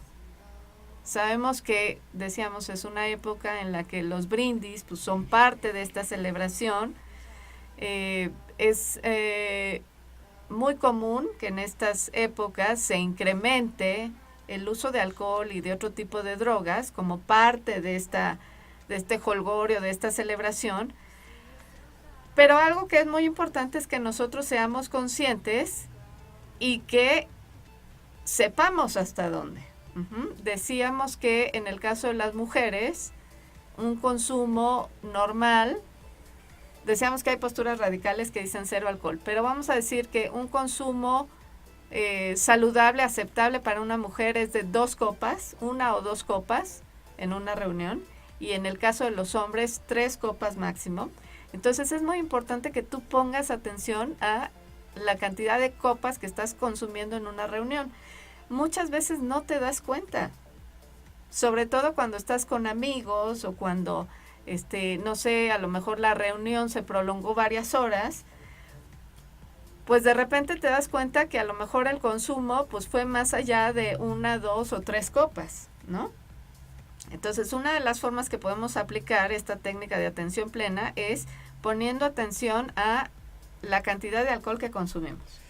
Sabemos que, decíamos, es una época en la que los brindis pues, son parte de esta celebración. Es muy común que en estas épocas se incremente el uso de alcohol y de otro tipo de drogas como parte de este jolgorio, de esta celebración. Pero algo que es muy importante es que nosotros seamos conscientes y que sepamos hasta dónde. Decíamos que en el caso de las mujeres, un consumo normal, decíamos que hay posturas radicales que dicen cero alcohol, pero vamos a decir que un consumo saludable, aceptable para una mujer es de 2 copas, 1 o 2 copas en una reunión, y en el caso de los hombres 3 copas máximo. Entonces es muy importante que tú pongas atención a la cantidad de copas que estás consumiendo en una reunión. Muchas veces no te das cuenta, sobre todo cuando estás con amigos o cuando, no sé, a lo mejor la reunión se prolongó varias horas, pues de repente te das cuenta que a lo mejor el consumo pues fue más allá de 1, 2 o 3 copas, ¿no? Entonces, una de las formas que podemos aplicar esta técnica de atención plena es poniendo atención a la cantidad de alcohol que consumimos.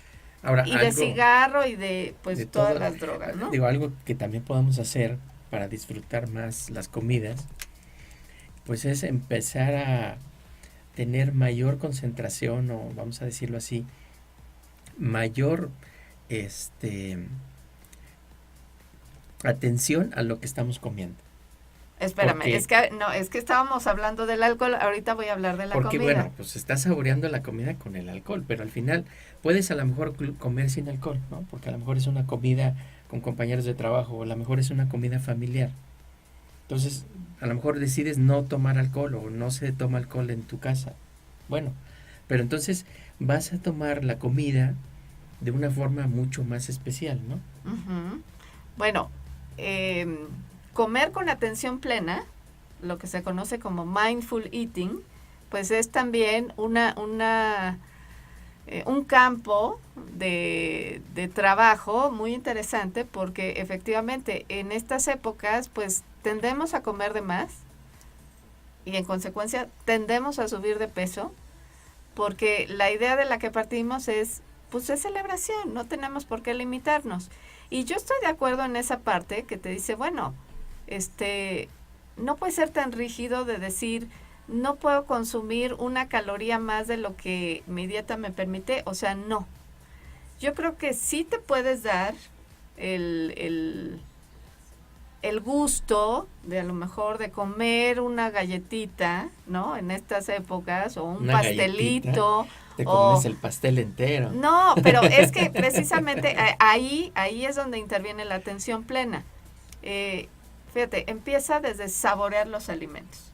Ahora, y de cigarro y de pues de todas las drogas, ¿no? Digo, algo que también podemos hacer para disfrutar más las comidas, pues es empezar a tener mayor concentración, o vamos a decirlo así, mayor atención a lo que estamos comiendo. Espérame, es que estábamos hablando del alcohol, ahorita voy a hablar de la comida. Porque bueno, pues estás saboreando la comida con el alcohol, pero al final puedes a lo mejor comer sin alcohol, ¿no? Porque a lo mejor es una comida con compañeros de trabajo, o a lo mejor es una comida familiar. Entonces, a lo mejor decides no tomar alcohol o no se toma alcohol en tu casa. Bueno, pero entonces vas a tomar la comida de una forma mucho más especial, ¿no? Uh-huh. Bueno, comer con atención plena, lo que se conoce como mindful eating, pues es también un campo de trabajo muy interesante, porque efectivamente en estas épocas pues tendemos a comer de más y en consecuencia tendemos a subir de peso, porque la idea de la que partimos es celebración, no tenemos por qué limitarnos. Y yo estoy de acuerdo en esa parte que te dice, bueno, no puede ser tan rígido de decir, no puedo consumir 1 caloría más de lo que mi dieta me permite, o sea, no. Yo creo que sí te puedes dar el gusto de a lo mejor de comer una galletita, ¿no? En estas épocas, o un pastelito. Te comes el pastel entero. No, pero es que precisamente ahí es donde interviene la atención plena. Fíjate, empieza desde saborear los alimentos.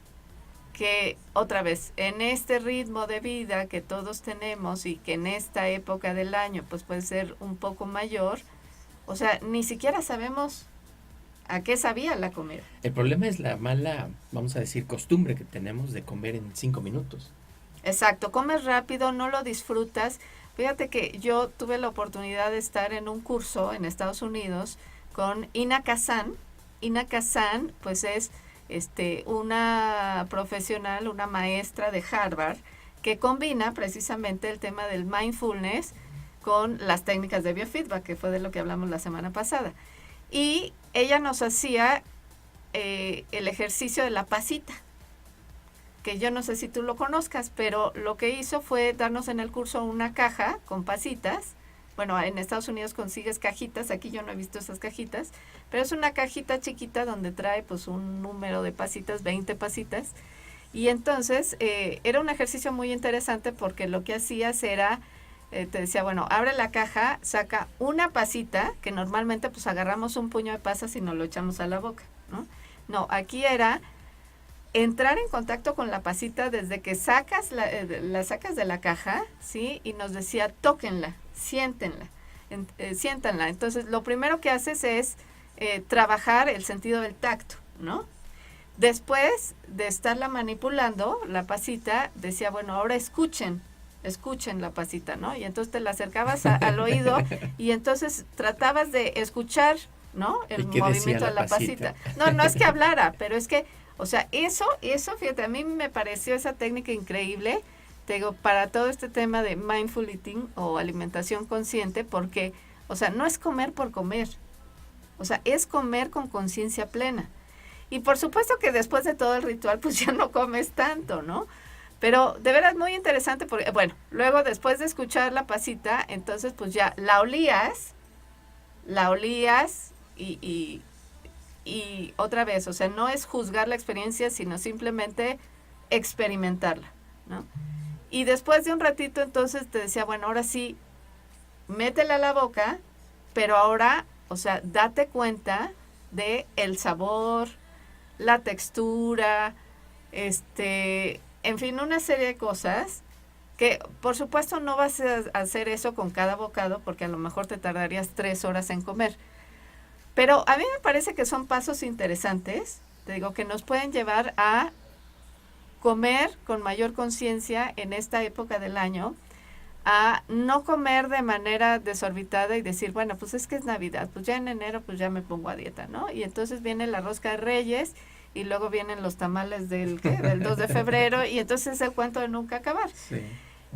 Que otra vez, en este ritmo de vida que todos tenemos y que en esta época del año pues puede ser un poco mayor, o sea, ni siquiera sabemos a qué sabía la comida. El problema es la mala, vamos a decir, costumbre que tenemos de comer en 5 minutos. Exacto, comes rápido, no lo disfrutas. Fíjate que yo tuve la oportunidad de estar en un curso en Estados Unidos con Ina Kazan. Ina Kazan, pues es una profesional, una maestra de Harvard, que combina precisamente el tema del mindfulness con las técnicas de biofeedback, que fue de lo que hablamos la semana pasada. Y ella nos hacía el ejercicio de la pasita, que yo no sé si tú lo conozcas, pero lo que hizo fue darnos en el curso una caja con pasitas. Bueno, en Estados Unidos consigues cajitas, aquí yo no he visto esas cajitas, pero es una cajita chiquita donde trae pues un número de pasitas, 20 pasitas, y entonces era un ejercicio muy interesante porque lo que hacías era, te decía, bueno, abre la caja, saca una pasita, que normalmente pues agarramos un puño de pasas y nos lo echamos a la boca, ¿no? No, aquí era entrar en contacto con la pasita desde que la sacas de la caja, ¿sí? Y nos decía, tóquenla, siéntanla. Entonces, lo primero que haces es trabajar el sentido del tacto, ¿no? Después de estarla manipulando, la pasita, decía, bueno, ahora escuchen la pasita, ¿no? Y entonces te la acercabas al oído y entonces tratabas de escuchar, ¿no? El movimiento de la pasita. No es que hablara, pero es que, o sea, eso, fíjate, a mí me pareció esa técnica increíble te digo, para todo este tema de mindful eating o alimentación consciente, porque, o sea, no es comer por comer, o sea, es comer con conciencia plena. Y por supuesto que después de todo el ritual, pues ya no comes tanto, ¿no? Pero de veras muy interesante porque, bueno, luego después de escuchar la pasita, entonces pues ya la olías y otra vez, o sea, no es juzgar la experiencia, sino simplemente experimentarla, ¿no? Y después de un ratito, entonces te decía, bueno, ahora sí, métela a la boca, pero ahora, o sea, date cuenta de el sabor, la textura, en fin, una serie de cosas que por supuesto no vas a hacer eso con cada bocado porque a lo mejor te tardarías 3 horas en comer. Pero a mí me parece que son pasos interesantes, te digo, que nos pueden llevar a comer con mayor conciencia en esta época del año, a no comer de manera desorbitada y decir, bueno, pues es que es Navidad, pues ya en enero pues ya me pongo a dieta, ¿no? Y entonces viene la rosca de Reyes y luego vienen los tamales del 2 de febrero y entonces es el cuento de nunca acabar. Sí.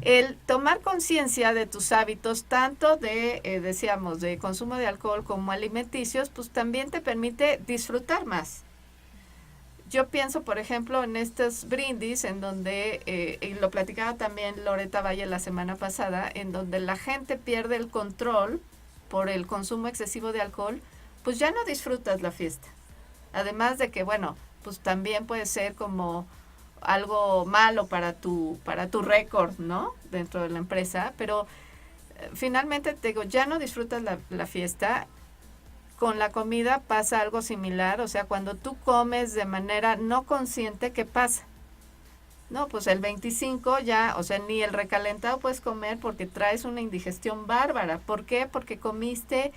El tomar conciencia de tus hábitos, tanto de, decíamos, de consumo de alcohol como alimenticios, pues también te permite disfrutar más. Yo pienso, por ejemplo, en estos brindis en donde, y lo platicaba también Loreta Valle la semana pasada, en donde la gente pierde el control por el consumo excesivo de alcohol, pues ya no disfrutas la fiesta. Además de que, bueno, pues también puede ser como algo malo para tu récord, ¿no? Dentro de la empresa, pero finalmente te digo, ya no disfrutas la fiesta. Con la comida pasa algo similar, o sea, cuando tú comes de manera no consciente, ¿qué pasa? No, pues el 25 ya, o sea, ni el recalentado puedes comer porque traes una indigestión bárbara. ¿Por qué? Porque comiste,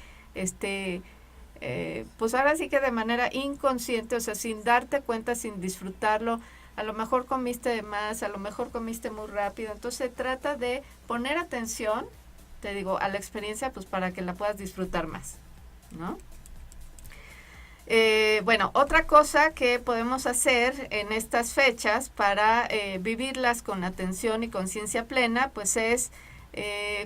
pues ahora sí que de manera inconsciente, o sea, sin darte cuenta, sin disfrutarlo. A lo mejor comiste de más, a lo mejor comiste muy rápido. Entonces se trata de poner atención, te digo, a la experiencia, pues para que la puedas disfrutar más, ¿no? Bueno, otra cosa que podemos hacer en estas fechas para vivirlas con atención y conciencia plena, pues es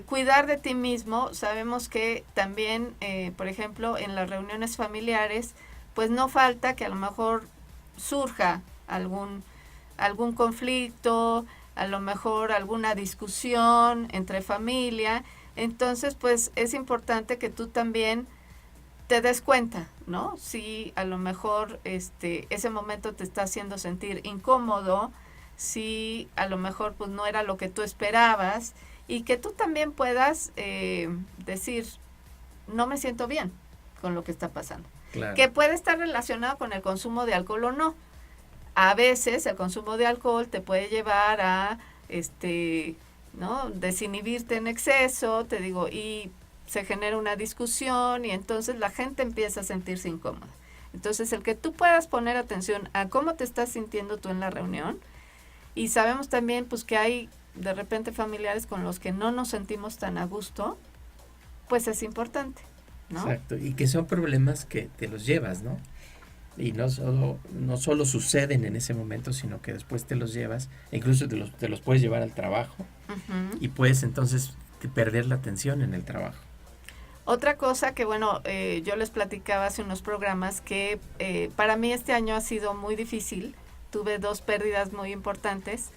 cuidar de ti mismo. Sabemos que también, por ejemplo, en las reuniones familiares, pues no falta que a lo mejor surja algún conflicto, a lo mejor alguna discusión entre familia. Entonces, pues es importante que tú también te des cuenta, ¿no? Si a lo mejor ese momento te está haciendo sentir incómodo, si a lo mejor pues no era lo que tú esperabas, y que tú también puedas decir, no me siento bien con lo que está pasando. Claro. Que puede estar relacionado con el consumo de alcohol o no. A veces el consumo de alcohol te puede llevar a ¿no? desinhibirte en exceso, te digo, y se genera una discusión y entonces la gente empieza a sentirse incómoda. Entonces, el que tú puedas poner atención a cómo te estás sintiendo tú en la reunión, y sabemos también pues que hay de repente familiares con los que no nos sentimos tan a gusto, pues es importante, ¿no? Exacto, y que son problemas que te los llevas, ¿no? Y no solo suceden en ese momento, sino que después te los llevas, e incluso te los puedes llevar al trabajo, uh-huh. Y puedes entonces perder la atención en el trabajo. Otra cosa que, bueno, yo les platicaba hace unos programas que para mí este año ha sido muy difícil. Tuve 2 pérdidas muy importantes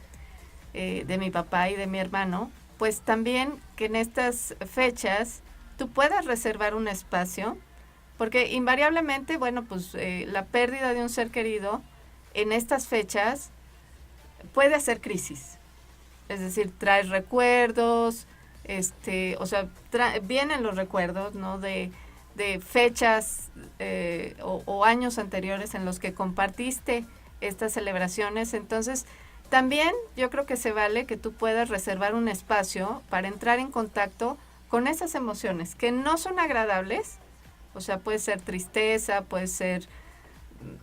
de mi papá y de mi hermano. Pues también que en estas fechas tú puedas reservar un espacio, porque invariablemente, bueno, pues la pérdida de un ser querido en estas fechas puede hacer crisis. Es decir, trae recuerdos, o sea, vienen los recuerdos, ¿no? De fechas o años anteriores en los que compartiste estas celebraciones. Entonces, también yo creo que se vale que tú puedas reservar un espacio para entrar en contacto con esas emociones que no son agradables. O sea, puede ser tristeza, puede ser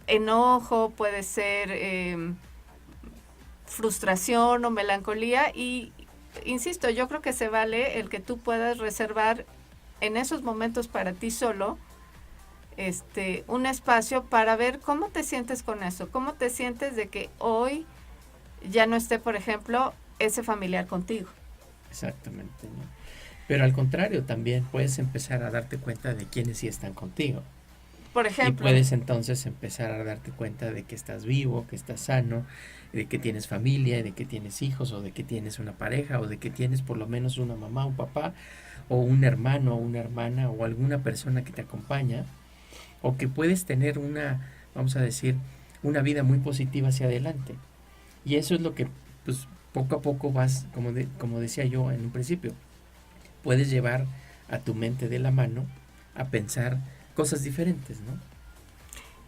enojo, puede ser frustración o melancolía, y insisto, yo creo que se vale el que tú puedas reservar en esos momentos para ti solo un espacio para ver cómo te sientes con eso, cómo te sientes de que hoy ya no esté, por ejemplo, ese familiar contigo. Exactamente, ¿no? Pero al contrario, también puedes empezar a darte cuenta de quiénes sí están contigo. Por Y ejemplo, puedes entonces empezar a darte cuenta de que estás vivo, que estás sano, de que tienes familia, de que tienes hijos, o de que tienes una pareja, o de que tienes por lo menos una mamá, un papá, o un hermano, o una hermana, o alguna persona que te acompaña, o que puedes tener una, vamos a decir, una vida muy positiva hacia adelante. Y eso es lo que, pues, poco a poco vas, como decía yo en un principio, puedes llevar a tu mente de la mano a pensar cosas diferentes, ¿no?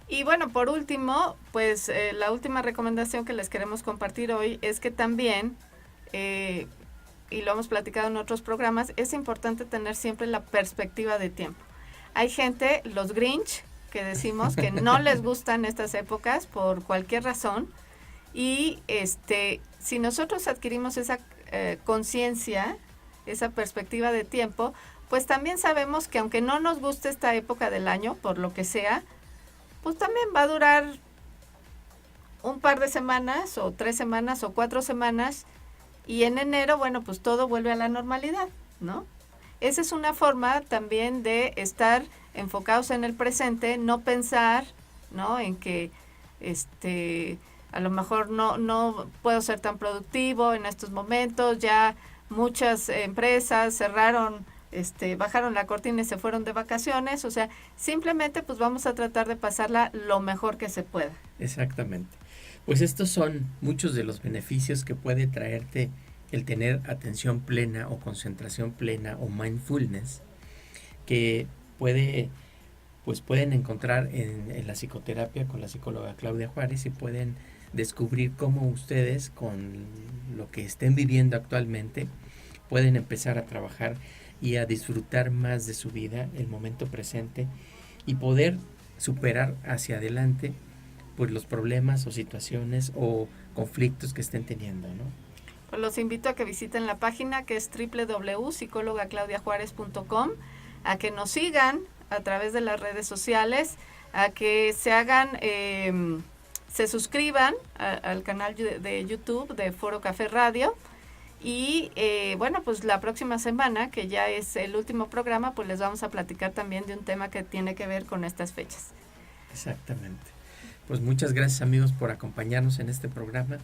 y bueno, por último, pues la última recomendación que les queremos compartir hoy es que también, y lo hemos platicado en otros programas, es importante tener siempre la perspectiva de tiempo. Hay gente, los Grinch, que decimos que no les gustan estas épocas por cualquier razón, y si nosotros adquirimos esa conciencia, esa perspectiva de tiempo, pues también sabemos que aunque no nos guste esta época del año, por lo que sea, pues también va a durar un par de semanas, o 3 semanas, o 4 semanas, y en enero, bueno, pues todo vuelve a la normalidad, ¿no? Esa es una forma también de estar enfocados en el presente, no pensar, ¿no?, en que a lo mejor no puedo ser tan productivo en estos momentos, ya muchas empresas cerraron, bajaron la cortina y se fueron de vacaciones, o sea, simplemente pues vamos a tratar de pasarla lo mejor que se pueda. Exactamente. Pues estos son muchos de los beneficios que puede traerte el tener atención plena o concentración plena o mindfulness, que pueden encontrar en la psicoterapia con la psicóloga Claudia Juárez, y pueden descubrir cómo ustedes, con lo que estén viviendo actualmente, pueden empezar a trabajar y a disfrutar más de su vida, el momento presente, y poder superar hacia adelante pues los problemas o situaciones o conflictos que estén teniendo, ¿no? Pues los invito a que visiten la página, que es www.psicologaclaudiajuarez.com, a que nos sigan a través de las redes sociales, a que se suscriban al canal de YouTube de Foro Café Radio. Y bueno, pues la próxima semana, que ya es el último programa, pues les vamos a platicar también de un tema que tiene que ver con estas fechas. Exactamente. Pues muchas gracias, amigos, por acompañarnos en este programa.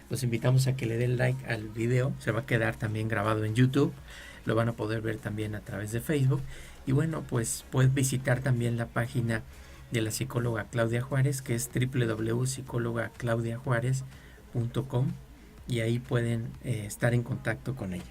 Los invitamos a que le den like al video. Se va a quedar también grabado en YouTube. Lo van a poder ver también a través de Facebook. Y bueno, pues puedes visitar también la página de la psicóloga Claudia Juárez, que es www.psicologaclaudiajuarez.com, y ahí pueden estar en contacto con ella.